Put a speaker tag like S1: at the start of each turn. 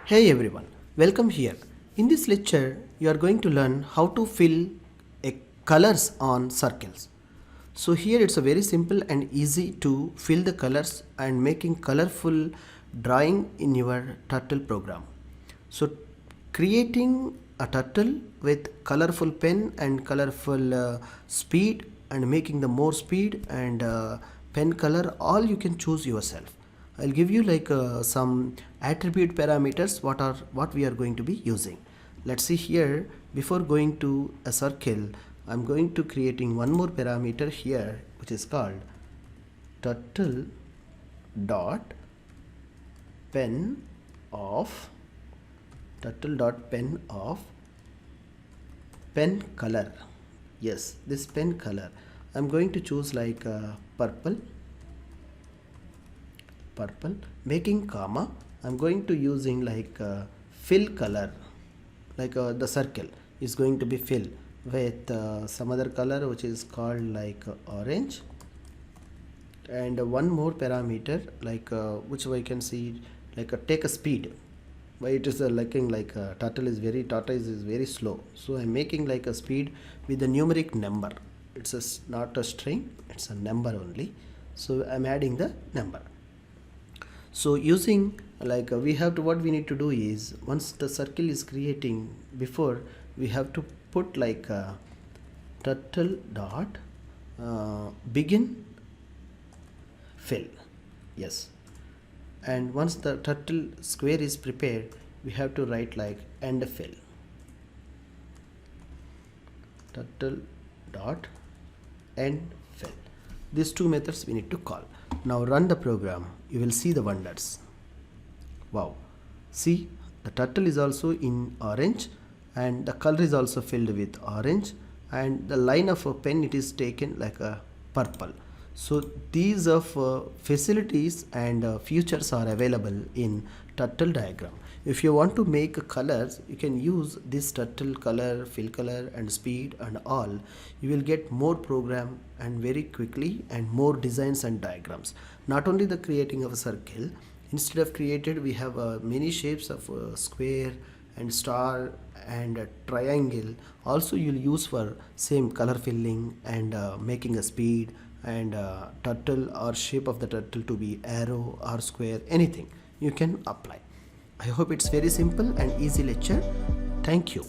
S1: Hey everyone, welcome here. In this lecture, you are going to learn how to fill colors on circles. So here it's a very simple and easy to fill the colors and making colorful drawing in your turtle program. So creating a turtle with colorful pen and colorful speed and making the more speed and pen color, all you can choose yourself. I'll give you some attribute parameters what we are going to be using. Let's see here. Before going to a circle, I'm going to creating one more parameter here, which is called turtle dot pen of pen color. Yes, this pen color I'm going to choose purple, making comma. I'm going to using fill color, the circle is going to be fill with some other color which is called orange, and one more parameter which I can see take a speed. Why it is tortoise is very slow, so I'm making a speed with a numeric number. It's not a string, it's a number only, so I'm adding the number. So using we have to, what we need to do is, once the circle is creating, before we have to put turtle dot begin fill. Yes, and once the turtle square is prepared, we have to write end fill. Turtle dot end fill. These two methods we need to call. Now run the program, you will see the wonders. Wow, see, the turtle is also in orange and the color is also filled with orange, and the line of a pen, it is taken like a purple. So these facilities and features are available in turtle diagram. If you want to make colors, you can use this turtle color, fill color and speed and all. You will get more program and very quickly, and more designs and diagrams. Not only the creating of a circle, instead of created we have many shapes of square and star and a triangle. Also you'll use for same color filling and making a speed and turtle or shape of the turtle to be arrow or square, anything you can apply. I hope it's very simple and easy lecture. Thank you.